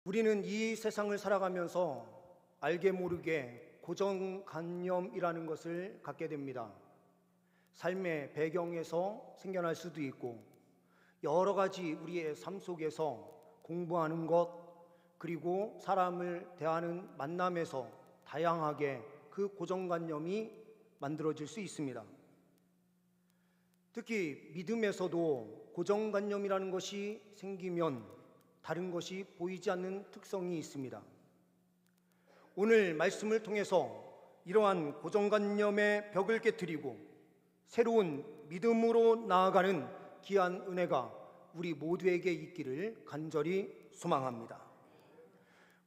우리는 이 세상을 살아가면서 알게 모르게 고정관념이라는 것을 갖게 됩니다. 삶의 배경에서 생겨날 수도 있고 여러 가지 우리의 삶 속에서 공부하는 것, 그리고 사람을 대하는 만남에서 다양하게 그 고정관념이 만들어질 수 있습니다. 특히 믿음에서도 고정관념이라는 것이 생기면 다른 것이 보이지 않는 특성이 있습니다. 오늘 말씀을 통해서 이러한 고정관념의 벽을 깨뜨리고 새로운 믿음으로 나아가는 귀한 은혜가 우리 모두에게 있기를 간절히 소망합니다.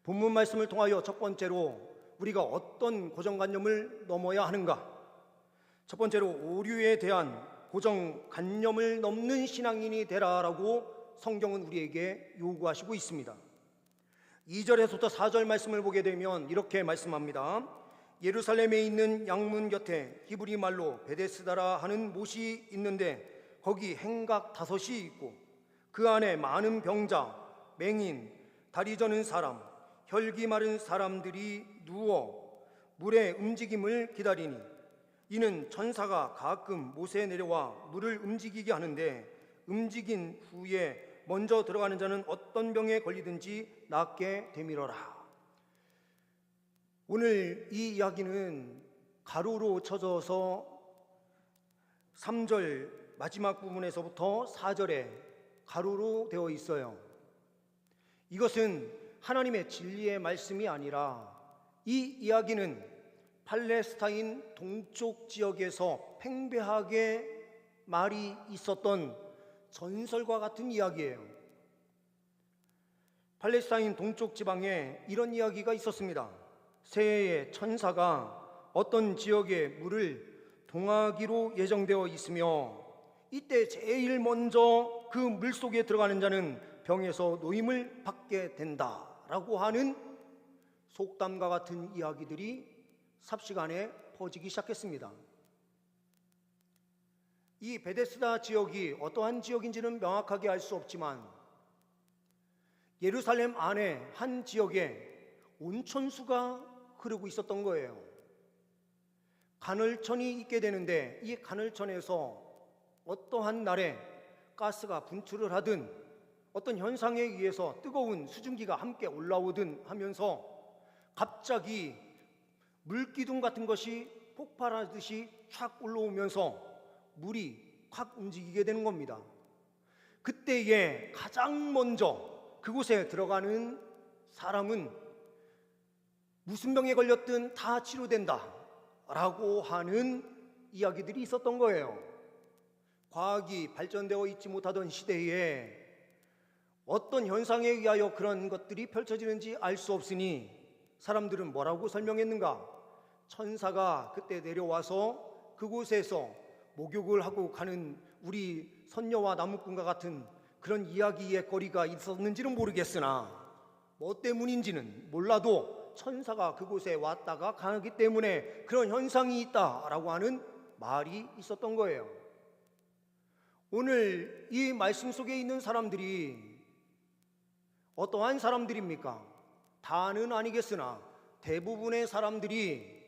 본문 말씀을 통하여 첫 번째로 우리가 어떤 고정관념을 넘어야 하는가? 첫 번째로 오류에 대한 고정관념을 넘는 신앙인이 되라라고 성경은 우리에게 요구하시고 있습니다. 2절에서부터 4절 말씀을 보게 되면 이렇게 말씀합니다. 예루살렘에 있는 양문 곁에 히브리 말로 베데스다라 하는 못이 있는데 거기 행각 5이 있고 그 안에 많은 병자, 맹인, 다리 저는 사람, 혈기 마른 사람들이 누워 물의 움직임을 기다리니 이는 천사가 가끔 못에 내려와 물을 움직이게 하는데 움직인 후에 먼저 들어가는 자는 어떤 병에 걸리든지 낫게 되밀어라. 오늘 이 이야기는 가로로 쳐져서 3절 마지막 부분에서부터 4절에 가로로 되어 있어요. 이것은 하나님의 진리의 말씀이 아니라 이 이야기는 팔레스타인 동쪽 지역에서 팽배하게 말이 있었던 전설과 같은 이야기예요. 팔레스타인 동쪽 지방에 이런 이야기가 있었습니다. 새해에 천사가 어떤 지역의 물을 동하기로 예정되어 있으며 이때 제일 먼저 그 물 속에 들어가는 자는 병에서 노임을 받게 된다라고 하는 속담과 같은 이야기들이 삽시간에 퍼지기 시작했습니다. 이 베데스다 지역이 어떠한 지역인지는 명확하게 알 수 없지만 예루살렘 안에 한 지역에 온천수가 흐르고 있었던 거예요. 간헐천이 있게 되는데 이 간헐천에서 어떠한 날에 가스가 분출을 하든 어떤 현상에 의해서 뜨거운 수증기가 함께 올라오든 하면서 갑자기 물기둥 같은 것이 폭발하듯이 촥 올라오면서 물이 확 움직이게 되는 겁니다. 그때에 가장 먼저 그곳에 들어가는 사람은 무슨 병에 걸렸든 다 치료된다 라고 하는 이야기들이 있었던 거예요. 과학이 발전되어 있지 못하던 시대에 어떤 현상에 의하여 그런 것들이 펼쳐지는지 알 수 없으니 사람들은 뭐라고 설명했는가? 천사가 그때 내려와서 그곳에서 목욕을 하고 가는 우리 선녀와 나무꾼과 같은 그런 이야기의 거리가 있었는지는 모르겠으나 뭐 때문인지는 몰라도 천사가 그곳에 왔다가 가기 때문에 그런 현상이 있다라고 하는 말이 있었던 거예요. 오늘 이 말씀 속에 있는 사람들이 어떠한 사람들입니까? 다는 아니겠으나 대부분의 사람들이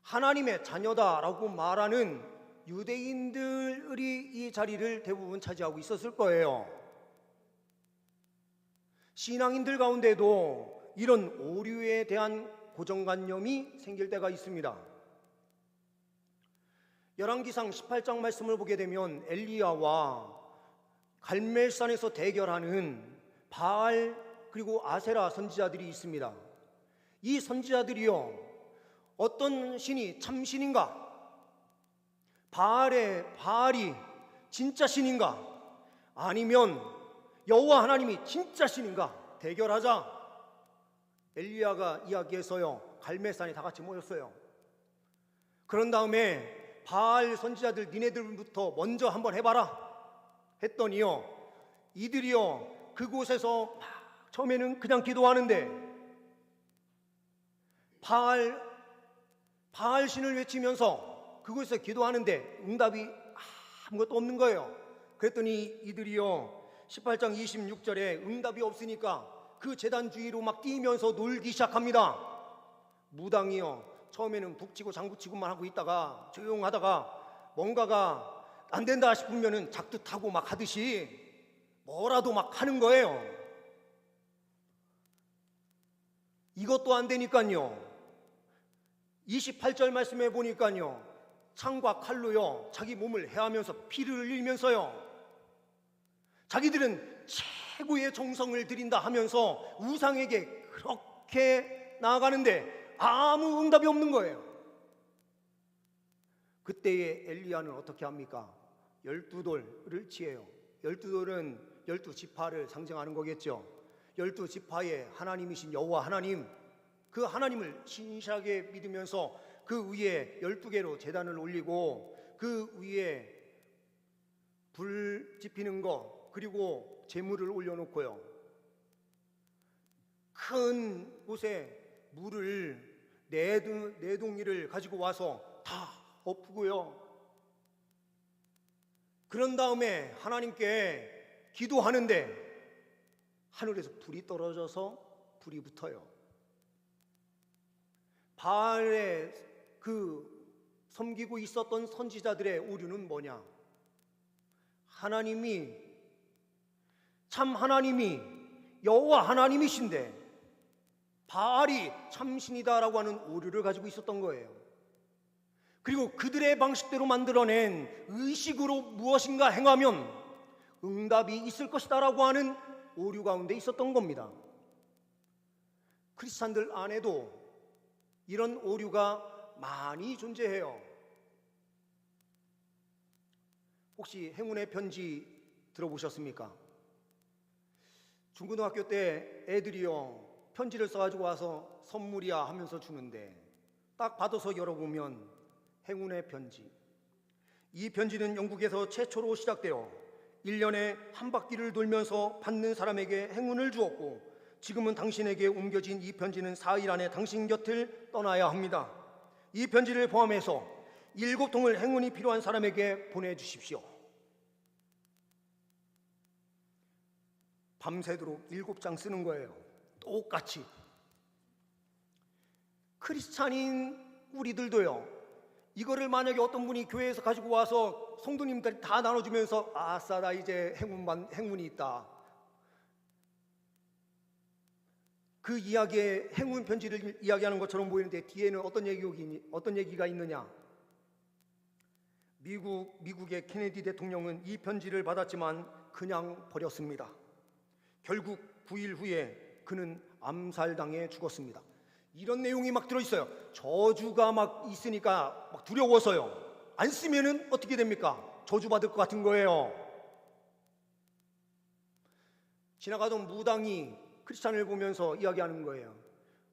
하나님의 자녀다라고 말하는 유대인들이 이 자리를 대부분 차지하고 있었을 거예요. 신앙인들 가운데도 이런 오류에 대한 고정관념이 생길 때가 있습니다. 열왕기상 18장 말씀을 보게 되면 엘리야와 갈멜산에서 대결하는 바알 그리고 아세라 선지자들이 있습니다. 이 선지자들이요, 어떤 신이 참신인가? 바알이 진짜 신인가? 아니면 여호와 하나님이 진짜 신인가? 대결하자. 엘리야가 이야기해서요, 갈멜산에 다 같이 모였어요. 그런 다음에 바알 선지자들 니네들부터 먼저 한번 해봐라 했더니요, 이들이요 그곳에서 처음에는 그냥 기도하는데 바알 신을 외치면서 그곳에서 기도하는데 응답이 아무것도 없는 거예요. 그랬더니 이들이요 18장 26절에 응답이 없으니까 그 제단 주위로 막 뛰면서 놀기 시작합니다. 무당이요, 처음에는 북치고 장구치고만 하고 있다가 조용하다가 뭔가가 안 된다 싶으면은 작두 타고 막 하듯이 뭐라도 막 하는 거예요. 이것도 안 되니까요, 28절 말씀해 보니까요, 창과 칼로요 자기 몸을 해하면서 피를 흘리면서요, 자기들은 최고의 정성을 들인다 하면서 우상에게 그렇게 나아가는데 아무 응답이 없는 거예요. 그때에 엘리야는 어떻게 합니까? 12돌을 취해요. 12돌은 12지파를 상징하는 거겠죠. 12지파의 하나님이신 여호와 하나님, 그 하나님을 신실하게 믿으면서 그 위에 12개로 제단을 올리고 그 위에 불 지피는 거, 그리고 재물을 올려놓고요, 큰 곳에 물을 네 동이를 가지고 와서 다 엎고요, 그런 다음에 하나님께 기도하는데 하늘에서 불이 떨어져서 불이 붙어요. 바알에 섬기고 있었던 선지자들의 오류는 뭐냐? 참 하나님이 여호와 하나님이신데 바알이 참신이다라고 하는 오류를 가지고 있었던 거예요. 그리고 그들의 방식대로 만들어낸 의식으로 무엇인가 행하면 응답이 있을 것이다라고 하는 오류 가운데 있었던 겁니다. 크리스찬들 안에도 이런 오류가 많이 존재해요. 혹시 행운의 편지 들어보셨습니까? 중고등학교 때 애들이요, 편지를 써가지고 와서 선물이야 하면서 주는데 딱 받아서 열어보면 행운의 편지. 이 편지는 영국에서 최초로 시작되어 1년에 한 바퀴를 돌면서 받는 사람에게 행운을 주었고, 지금은 당신에게 옮겨진 이 편지는 4일 안에 당신 곁을 떠나야 합니다. 이 편지를 포함해서 7통을 행운이 필요한 사람에게 보내주십시오. 밤새도록 7장 쓰는 거예요. 똑같이. 크리스찬인 우리들도요, 이거를 만약에 어떤 분이 교회에서 가지고 와서 성도님들 다 나눠주면서 아싸, 나 이제 행운이 있다, 그 이야기에 행운 편지를 이야기하는 것처럼 보이는데 뒤에는 어떤 얘기가 있느냐? 미국의 케네디 대통령은 이 편지를 받았지만 그냥 버렸습니다. 결국 9일 후에 그는 암살당해 죽었습니다. 이런 내용이 막 들어있어요. 저주가 막 있으니까 막 두려워서요, 안 쓰면은 어떻게 됩니까? 저주받을 것 같은 거예요. 지나가던 무당이 크리스찬을 보면서 이야기하는 거예요.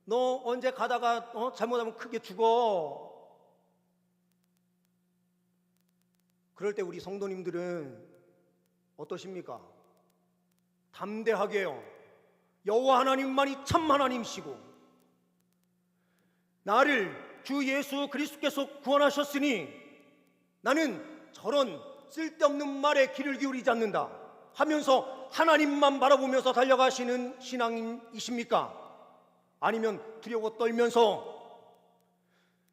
너 언제 가다가 잘못하면 크게 죽어. 그럴 때 우리 성도님들은 어떠십니까? 담대하게요, 여호와 하나님만이 참 하나님이시고 나를 주 예수 그리스도께서 구원하셨으니 나는 저런 쓸데없는 말에 귀를 기울이지 않는다 하면서 하나님만 바라보면서 달려가시는 신앙인이십니까? 아니면 두려워 떨면서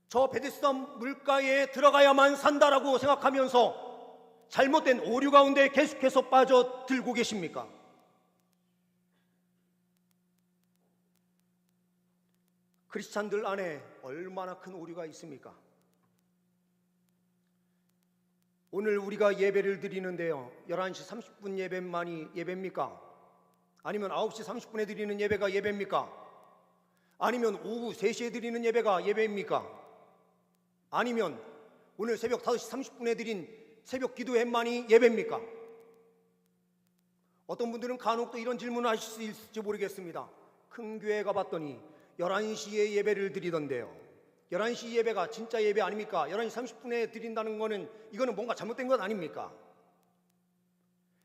저 베데스다 물가에 들어가야만 산다라고 생각하면서 잘못된 오류 가운데 계속해서 빠져들고 계십니까? 크리스찬들 안에 얼마나 큰 오류가 있습니까? 오늘 우리가 예배를 드리는데요, 11시 30분 예배만이 예배입니까? 아니면 9시 30분에 드리는 예배가 예배입니까? 아니면 오후 3시에 드리는 예배가 예배입니까? 아니면 오늘 새벽 5시 30분에 드린 새벽 기도회만이 예배입니까? 어떤 분들은 간혹 또 이런 질문을 하실 수 있을지 모르겠습니다. 큰 교회 가봤더니 11시에 예배를 드리던데요, 11시 예배가 진짜 예배 아닙니까? 11시 30분에 드린다는 거는 이거는 뭔가 잘못된 것 아닙니까?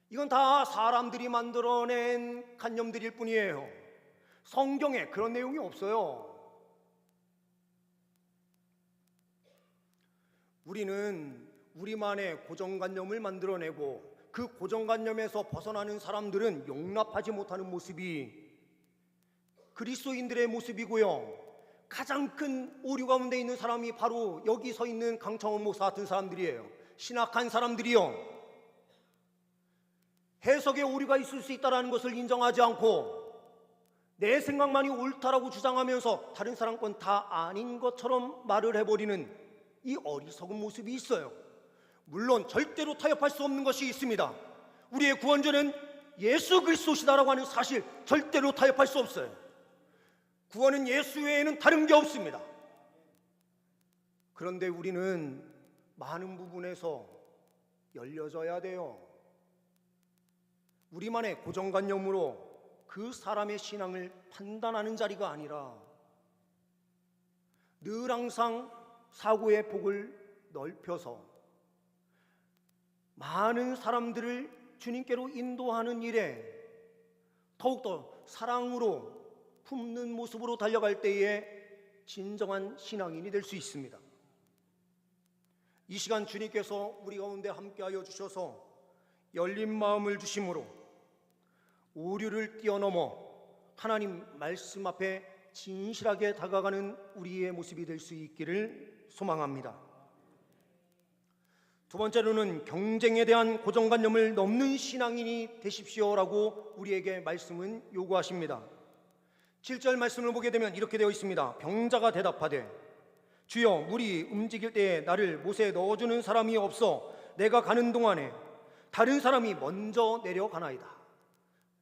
이건 다 사람들이 만들어낸 관념들일 뿐이에요. 성경에 그런 내용이 없어요. 우리는 우리만의 고정관념을 만들어내고 그 고정관념에서 벗어나는 사람들은 용납하지 못하는 모습이 그리스도인들의 모습이고요. 가장 큰 오류 가운데 있는 사람이 바로 여기 서 있는 강창원 목사 같은 사람들이에요. 신학한 사람들이요. 해석에 오류가 있을 수 있다는 것을 인정하지 않고 내 생각만이 옳다라고 주장하면서 다른 사람 건 다 아닌 것처럼 말을 해버리는 이 어리석은 모습이 있어요. 물론 절대로 타협할 수 없는 것이 있습니다. 우리의 구원자는 예수 그리스도시다라고 하는 사실 절대로 타협할 수 없어요. 구원은 예수 외에는 다른 게 없습니다. 그런데 우리는 많은 부분에서 열려져야 돼요. 우리만의 고정관념으로 그 사람의 신앙을 판단하는 자리가 아니라 늘 항상 사고의 폭을 넓혀서 많은 사람들을 주님께로 인도하는 일에 더욱더 사랑으로 품는 모습으로 달려갈 때에 진정한 신앙인이 될 수 있습니다. 이 시간 주님께서 우리 가운데 함께하여 주셔서 열린 마음을 주심으로 오류를 뛰어넘어 하나님 말씀 앞에 진실하게 다가가는 우리의 모습이 될 수 있기를 소망합니다. 두 번째로는 경쟁에 대한 고정관념을 넘는 신앙인이 되십시오라고 우리에게 말씀은 요구하십니다. 7절 말씀을 보게 되면 이렇게 되어 있습니다. 병자가 대답하되 주여 물이 움직일 때에 나를 못에 넣어주는 사람이 없어 내가 가는 동안에 다른 사람이 먼저 내려가나이다.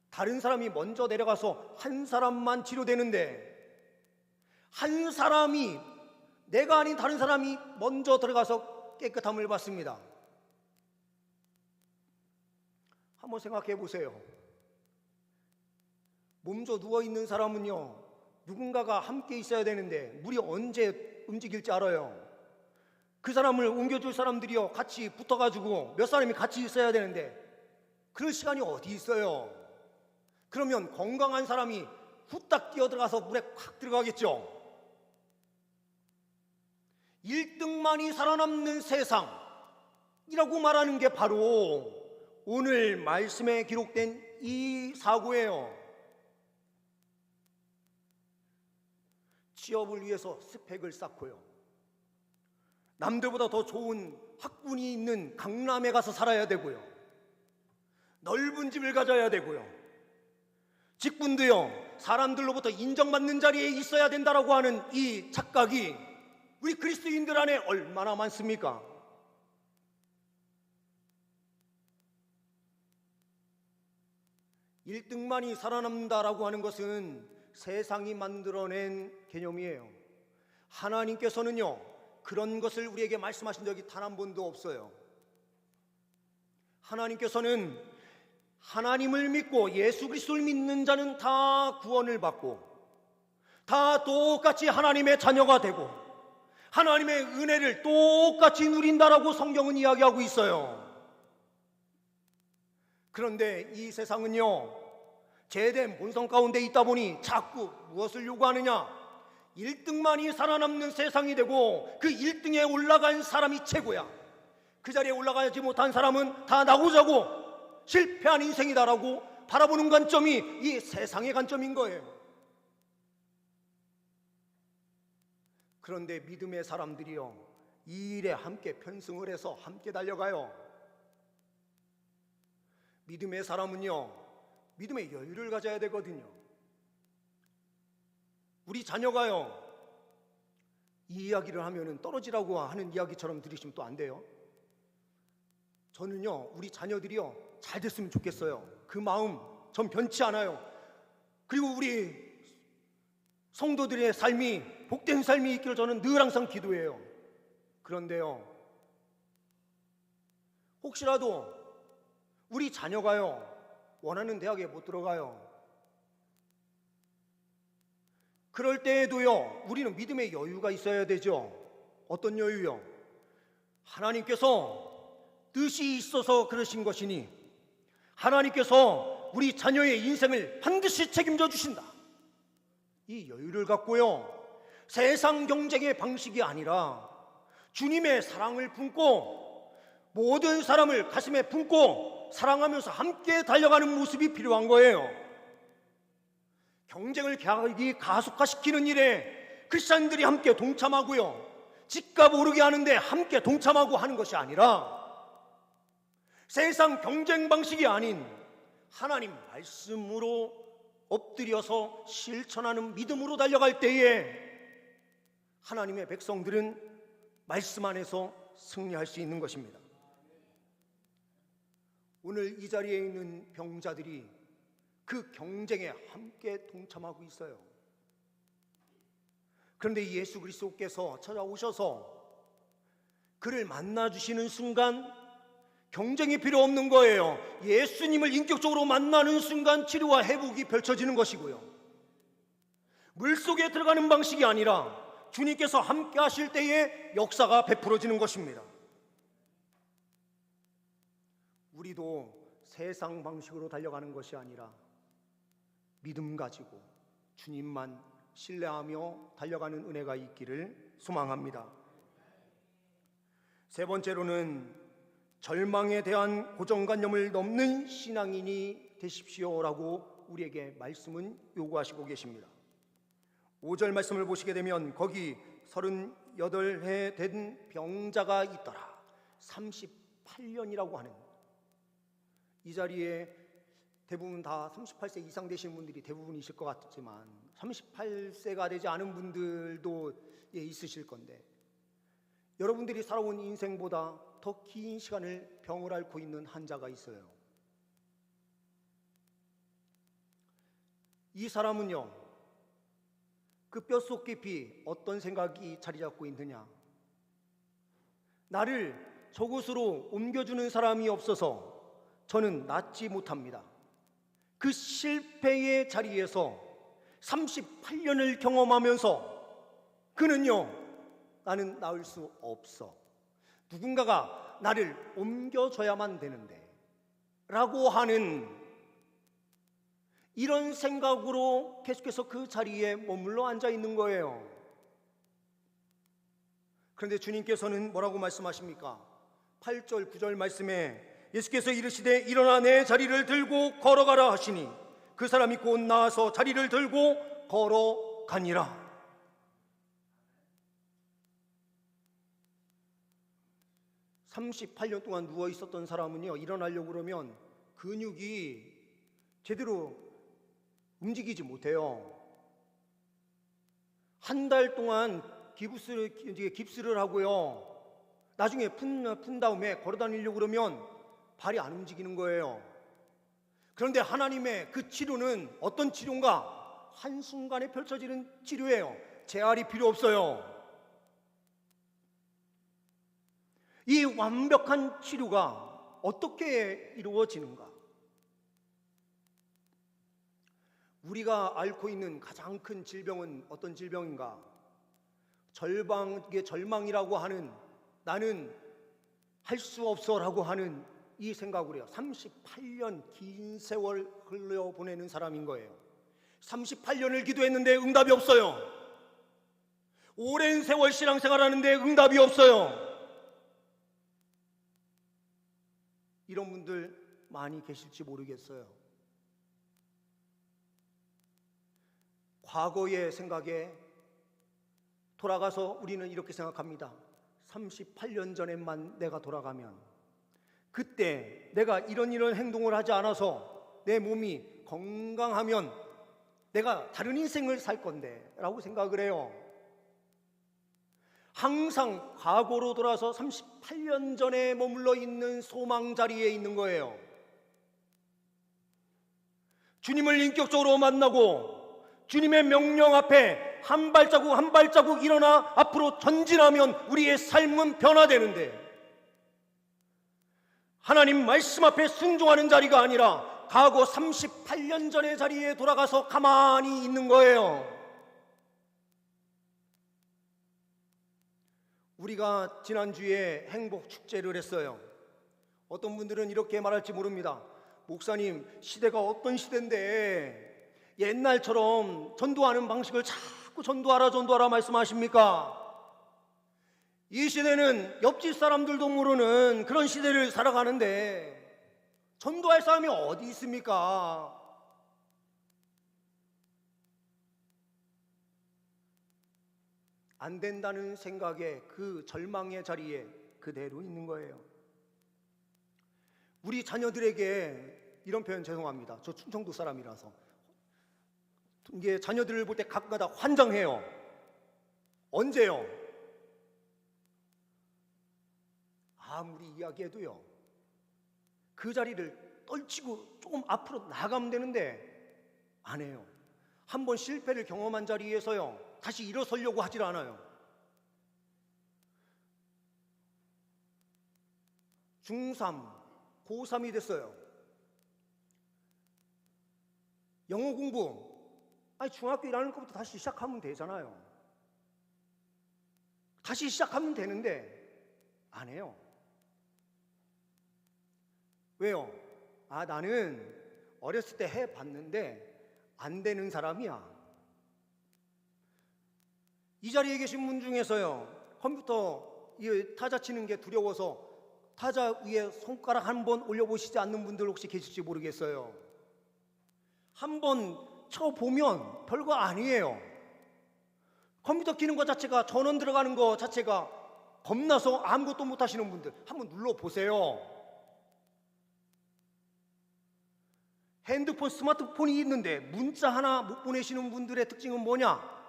다른 사람이 먼저 내려가서 한 사람만 치료되는데 한 사람이 내가 아닌 다른 사람이 먼저 들어가서 깨끗함을 받습니다. 한번 생각해 보세요. 몸져 누워있는 사람은요, 누군가가 함께 있어야 되는데 물이 언제 움직일지 알아요. 그 사람을 옮겨줄 사람들이요 같이 붙어가지고 몇 사람이 같이 있어야 되는데 그럴 시간이 어디 있어요. 그러면 건강한 사람이 후딱 뛰어들어가서 물에 확 들어가겠죠. 1등만이 살아남는 세상이라고 말하는 게 바로 오늘 말씀에 기록된 이 사고예요. 취업을 위해서 스펙을 쌓고요, 남들보다 더 좋은 학군이 있는 강남에 가서 살아야 되고요, 넓은 집을 가져야 되고요, 직분도요 사람들로부터 인정받는 자리에 있어야 된다라고 하는 이 착각이 우리 그리스도인들 안에 얼마나 많습니까? (1등만이) 살아남는다라고 하는 것은 세상이 만들어낸 개념이에요. 하나님께서는요 그런 것을 우리에게 말씀하신 적이 단 한 번도 없어요. 하나님께서는 하나님을 믿고 예수 그리스도를 믿는 자는 다 구원을 받고 다 똑같이 하나님의 자녀가 되고 하나님의 은혜를 똑같이 누린다라고 성경은 이야기하고 있어요. 그런데 이 세상은요 죄된 본성 가운데 있다 보니 자꾸 무엇을 요구하느냐? 1등만이 살아남는 세상이 되고 그 1등에 올라간 사람이 최고야. 그 자리에 올라가지 못한 사람은 다 나고자고 실패한 인생이다라고 바라보는 관점이 이 세상의 관점인 거예요. 그런데 믿음의 사람들이요 이 일에 함께 편승을 해서 함께 달려가요. 믿음의 사람은요 믿음의 여유를 가져야 되거든요. 우리 자녀가요 이 이야기를 하면은 떨어지라고 하는 이야기처럼 들으시면 또 안 돼요. 저는요 우리 자녀들이요 잘 됐으면 좋겠어요. 그 마음 전 변치 않아요. 그리고 우리 성도들의 삶이 복된 삶이 있기를 저는 늘 항상 기도해요. 그런데요 혹시라도 우리 자녀가요 원하는 대학에 못 들어가요. 그럴 때에도요 우리는 믿음의 여유가 있어야 되죠. 어떤 여유요? 하나님께서 뜻이 있어서 그러신 것이니 하나님께서 우리 자녀의 인생을 반드시 책임져 주신다. 이 여유를 갖고요 세상 경쟁의 방식이 아니라 주님의 사랑을 품고 모든 사람을 가슴에 품고 사랑하면서 함께 달려가는 모습이 필요한 거예요. 경쟁을 가속화시키는 일에 크리스찬들이 함께 동참하고요, 집값 오르게 하는데 함께 동참하고 하는 것이 아니라 세상 경쟁 방식이 아닌 하나님 말씀으로 엎드려서 실천하는 믿음으로 달려갈 때에 하나님의 백성들은 말씀 안에서 승리할 수 있는 것입니다. 오늘 이 자리에 있는 병자들이 그 경쟁에 함께 동참하고 있어요. 그런데 예수 그리스도께서 찾아오셔서 그를 만나주시는 순간 경쟁이 필요 없는 거예요. 예수님을 인격적으로 만나는 순간 치료와 회복이 펼쳐지는 것이고요, 물속에 들어가는 방식이 아니라 주님께서 함께 하실 때에 역사가 베풀어지는 것입니다. 우리도 세상 방식으로 달려가는 것이 아니라 믿음 가지고 주님만 신뢰하며 달려가는 은혜가 있기를 소망합니다. 세 번째로는 절망에 대한 고정관념을 넘는 신앙인이 되십시오라고 우리에게 말씀은 요구하시고 계십니다. 5절 말씀을 보시게 되면 거기 38해 된 병자가 있더라. 38년이라고 하는, 이 자리에 대부분 다 38세 이상 되신 분들이 대부분이실 것 같지만 38세가 되지 않은 분들도 있으실 건데, 여러분들이 살아온 인생보다 더 긴 시간을 병을 앓고 있는 환자가 있어요. 이 사람은요, 그 뼛속 깊이 어떤 생각이 자리 잡고 있느냐, 나를 저곳으로 옮겨주는 사람이 없어서 저는 낫지 못합니다. 그 실패의 자리에서 38년을 경험하면서 그는요, 나는 나을 수 없어, 누군가가 나를 옮겨줘야만 되는데 라고 하는 이런 생각으로 계속해서 그 자리에 머물러 앉아 있는 거예요. 그런데 주님께서는 뭐라고 말씀하십니까? 8절 9절 말씀에 예수께서 이르시되 일어나 내 자리를 들고 걸어가라 하시니 그 사람이 곧 나와서 자리를 들고 걸어가니라. 38년 동안 누워 있었던 사람은요, 일어나려고 그러면 근육이 제대로 움직이지 못해요. 한 달 동안 깁스를 하고요, 나중에 푼 다음에 걸어 다니려고 그러면 발이 안 움직이는 거예요. 그런데 하나님의 그 치료는 어떤 치료인가? 한순간에 펼쳐지는 치료예요. 재활이 필요 없어요. 이 완벽한 치료가 어떻게 이루어지는가? 우리가 앓고 있는 가장 큰 질병은 어떤 질병인가? 절망이라고 하는, 나는 할 수 없어라고 하는 이 생각으로 해요. 38년 긴 세월 흘려보내는 사람인 거예요. 38년을 기도했는데 응답이 없어요. 오랜 세월 신앙생활하는데 응답이 없어요. 이런 분들 많이 계실지 모르겠어요. 과거의 생각에 돌아가서 우리는 이렇게 생각합니다. 38년 전에만 내가 돌아가면, 그때 내가 이런 행동을 하지 않아서 내 몸이 건강하면 내가 다른 인생을 살 건데 라고 생각을 해요. 항상 과거로 돌아서 38년 전에 머물러 있는 소망 자리에 있는 거예요. 주님을 인격적으로 만나고 주님의 명령 앞에 한 발자국 한 발자국 일어나 앞으로 전진하면 우리의 삶은 변화되는데, 하나님 말씀 앞에 순종하는 자리가 아니라 과거 38년 전의 자리에 돌아가서 가만히 있는 거예요. 우리가 지난주에 행복 축제를 했어요. 어떤 분들은 이렇게 말할지 모릅니다. 목사님, 시대가 어떤 시대인데 옛날처럼 전도하는 방식을 자꾸 전도하라 말씀하십니까? 이 시대는 옆집 사람들도 모르는 그런 시대를 살아가는데 전도할 사람이 어디 있습니까? 안 된다는 생각에 그 절망의 자리에 그대로 있는 거예요. 우리 자녀들에게 이런 표현 죄송합니다. 저 충청도 사람이라서 이게 자녀들을 볼 때 가끔가다 환장해요. 언제요? 아무리 이야기해도요, 그 자리를 떨치고 조금 앞으로 나가면 되는데 안 해요. 한번 실패를 경험한 자리에서요 다시 일어서려고 하질 않아요. 중3, 고3이 됐어요. 영어 공부, 아니 중학교 1학년 거부터 다시 시작하면 되잖아요. 다시 시작하면 되는데 안 해요. 왜요? 나는 어렸을 때 해봤는데 안 되는 사람이야. 이 자리에 계신 분 중에서요, 컴퓨터 타자 치는 게 두려워서 타자 위에 손가락 한 번 올려보시지 않는 분들 혹시 계실지 모르겠어요. 한 번 쳐보면 별거 아니에요. 컴퓨터 키는 것 자체가, 전원 들어가는 것 자체가 겁나서 아무것도 못 하시는 분들 한번 눌러보세요. 핸드폰, 스마트폰이 있는데 문자 하나 못 보내시는 분들의 특징은 뭐냐?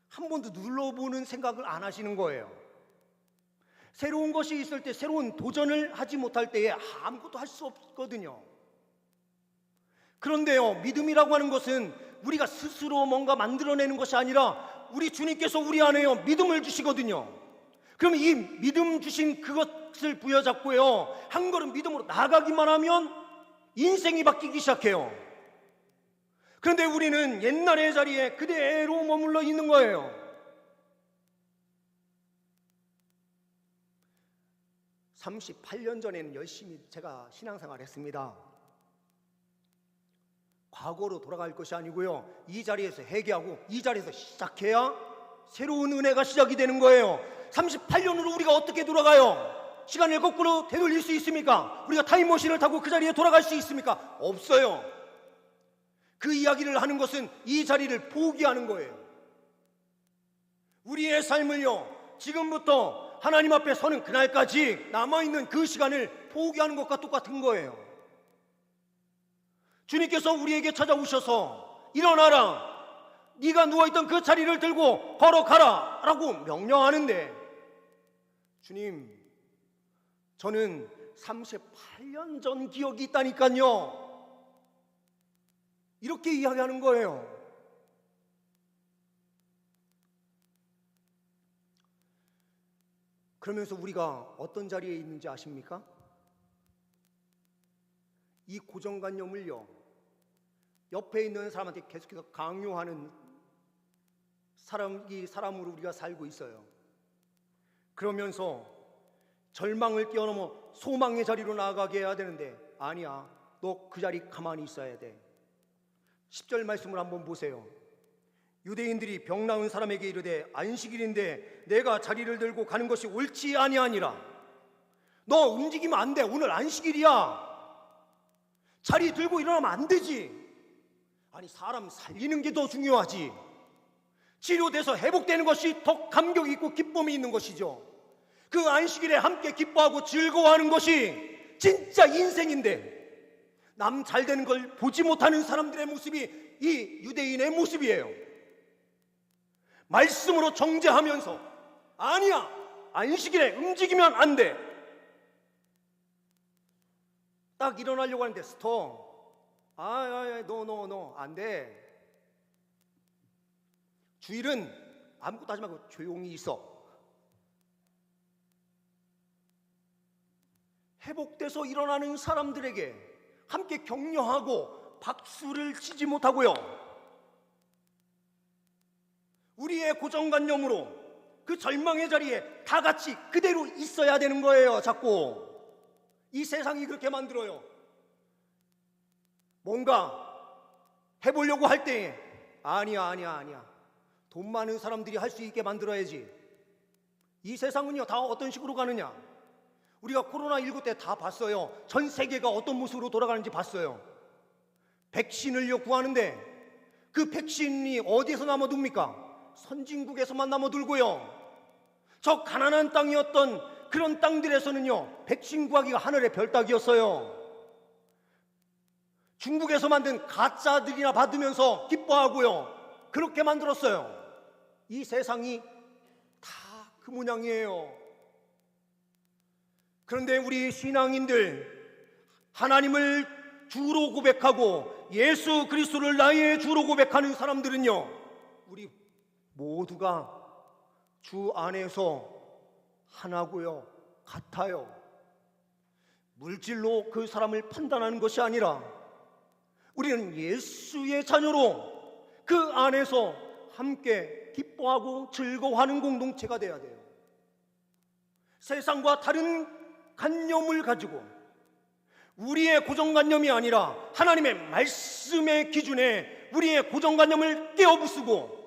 한 번도 눌러보는 생각을 안 하시는 거예요. 새로운 것이 있을 때, 새로운 도전을 하지 못할 때에 아무것도 할 수 없거든요. 그런데요, 믿음이라고 하는 것은 우리가 스스로 뭔가 만들어내는 것이 아니라 우리 주님께서 우리 안에요 믿음을 주시거든요. 그럼 이 믿음 주신 그것을 부여잡고요 한 걸음 믿음으로 나가기만 하면 인생이 바뀌기 시작해요. 그런데 우리는 옛날의 자리에 그대로 머물러 있는 거예요. 38년 전에는 열심히 제가 신앙생활을 했습니다. 과거로 돌아갈 것이 아니고요, 이 자리에서 회개하고 이 자리에서 시작해야 새로운 은혜가 시작이 되는 거예요. 38년으로 우리가 어떻게 돌아가요? 시간을 거꾸로 되돌릴 수 있습니까? 우리가 타임머신을 타고 그 자리에 돌아갈 수 있습니까? 없어요. 그 이야기를 하는 것은 이 자리를 포기하는 거예요. 우리의 삶을요 지금부터 하나님 앞에 서는 그날까지 남아있는 그 시간을 포기하는 것과 똑같은 거예요. 주님께서 우리에게 찾아오셔서 일어나라, 네가 누워있던 그 자리를 들고 걸어가라 라고 명령하는데, 주님, 저는 38년 전 기억이 있다니까요, 이렇게 이야기하는 거예요. 그러면서 우리가 어떤 자리에 있는지 아십니까? 이 고정관념을요 옆에 있는 사람한테 계속해서 강요하는 사람으로 우리가 살고 있어요. 그러면서 절망을 뛰어넘어 소망의 자리로 나아가게 해야 되는데, 아니야, 너 그 자리 가만히 있어야 돼. 10절 말씀을 한번 보세요. 유대인들이 병 나은 사람에게 이르되 안식일인데 내가 자리를 들고 가는 것이 옳지 아니하니라. 너 움직이면 안 돼, 오늘 안식일이야. 자리 들고 일어나면 안 되지. 아니, 사람 살리는 게 더 중요하지. 치료돼서 회복되는 것이 더 감격 있고 기쁨이 있는 것이죠. 그 안식일에 함께 기뻐하고 즐거워하는 것이 진짜 인생인데, 남 잘 되는 걸 보지 못하는 사람들의 모습이 이 유대인의 모습이에요. 말씀으로 정죄하면서 아니야, 안식일에 움직이면 안 돼. 딱 일어나려고 하는데 스톱. 노 안 돼. 주일은 아무것도 하지 말고 조용히 있어. 회복돼서 일어나는 사람들에게 함께 격려하고 박수를 치지 못하고요, 우리의 고정관념으로 그 절망의 자리에 다 같이 그대로 있어야 되는 거예요. 자꾸 이 세상이 그렇게 만들어요. 뭔가 해보려고 할 때에 아니야, 돈 많은 사람들이 할 수 있게 만들어야지. 이 세상은요 다 어떤 식으로 가느냐, 우리가 코로나19 때 다 봤어요. 전 세계가 어떤 모습으로 돌아가는지 봤어요. 백신을요 구하는데 그 백신이 어디에서 남아둡니까? 선진국에서만 남아돌고요, 저 가난한 땅이었던 그런 땅들에서는요, 백신 구하기가 하늘의 별 따기였어요. 중국에서 만든 가짜들이나 받으면서 기뻐하고요, 그렇게 만들었어요. 이 세상이 다 그 모양이에요. 그런데 우리 신앙인들, 하나님을 주로 고백하고 예수 그리스도를 나의 주로 고백하는 사람들은요, 우리 모두가 주 안에서 하나고요, 같아요. 물질로 그 사람을 판단하는 것이 아니라 우리는 예수의 자녀로 그 안에서 함께 기뻐하고 즐거워하는 공동체가 돼야 돼요. 세상과 다른 관념을 가지고 우리의 고정관념이 아니라 하나님의 말씀의 기준에 우리의 고정관념을 떼어부수고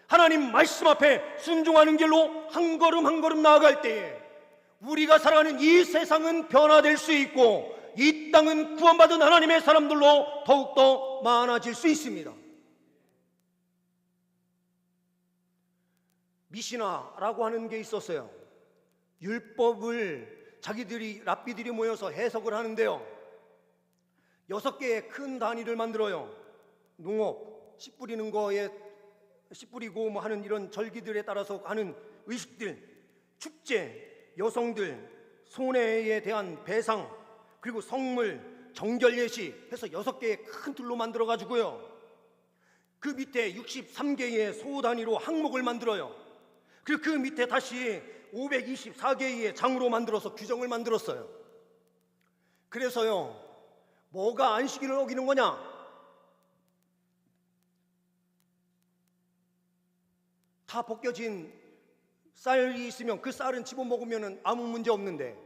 하나님 말씀 앞에 순종하는 길로 한 걸음 한 걸음 나아갈 때에 우리가 살아가는 이 세상은 변화될 수 있고 이 땅은 구원받은 하나님의 사람들로 더욱더 많아질 수 있습니다. 미시나라고 하는 게 있었어요. 율법을 자기들이 랍비들이 모여서 해석을 하는데요, 6개의 큰 단위를 만들어요. 농업, 씨 뿌리는 거에 씨 뿌리고 뭐 하는 이런 절기들에 따라서 하는 의식들, 축제, 여성들, 손해에 대한 배상, 그리고 성물, 정결 예식 해서 6개의 큰 틀로 만들어 가지고요, 그 밑에 63개의 소 단위로 항목을 만들어요. 그리고 그 밑에 다시 524개의 장으로 만들어서 규정을 만들었어요. 그래서요, 뭐가 안식일을 어기는 거냐? 다 벗겨진 쌀이 있으면 그 쌀은 집어먹으면 아무 문제 없는데,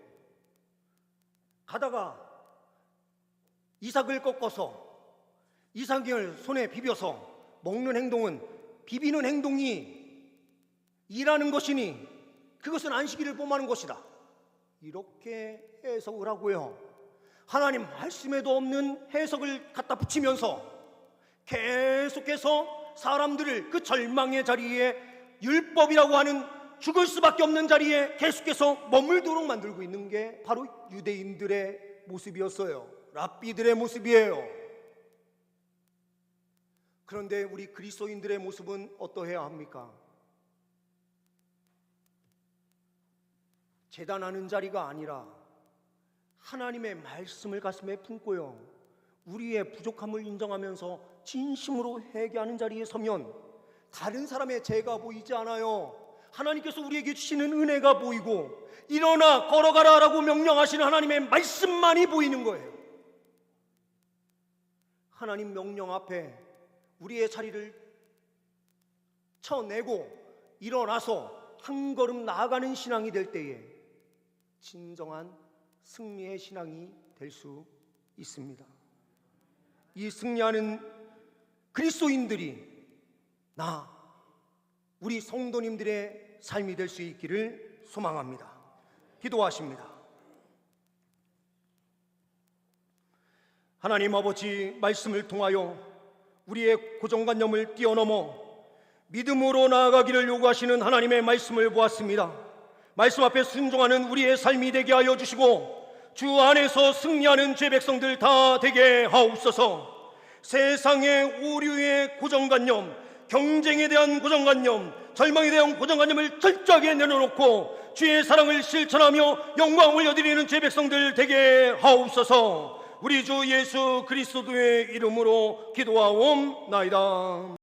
가다가 이삭을 꺾어서 이삭을 손에 비벼서 먹는 행동은 비비는 행동이 일하는 것이니 그것은 안식일을 범하는 것이다, 이렇게 해석을 하고요, 하나님 말씀에도 없는 해석을 갖다 붙이면서 계속해서 사람들을 그 절망의 자리에, 율법이라고 하는 죽을 수밖에 없는 자리에 계속해서 머물도록 만들고 있는 게 바로 유대인들의 모습이었어요. 랍비들의 모습이에요. 그런데 우리 그리스도인들의 모습은 어떠해야 합니까? 재단하는 자리가 아니라 하나님의 말씀을 가슴에 품고요, 우리의 부족함을 인정하면서 진심으로 회개하는 자리에 서면 다른 사람의 죄가 보이지 않아요. 하나님께서 우리에게 주시는 은혜가 보이고 일어나 걸어가라 라고 명령하시는 하나님의 말씀만이 보이는 거예요. 하나님 명령 앞에 우리의 자리를 쳐내고 일어나서 한 걸음 나아가는 신앙이 될 때에 진정한 승리의 신앙이 될 수 있습니다. 이 승리하는 그리스도인들이 우리 성도님들의 삶이 될 수 있기를 소망합니다. 기도하십니다. 하나님 아버지, 말씀을 통하여 우리의 고정관념을 뛰어넘어 믿음으로 나아가기를 요구하시는 하나님의 말씀을 보았습니다. 말씀 앞에 순종하는 우리의 삶이 되게 하여 주시고 주 안에서 승리하는 죄 백성들 다 되게 하옵소서. 세상의 오류의 고정관념, 경쟁에 대한 고정관념, 절망에 대한 고정관념을 철저하게 내려놓고 주의 사랑을 실천하며 영광을 올려드리는 죄 백성들 되게 하옵소서. 우리 주 예수 그리스도의 이름으로 기도하옵나이다.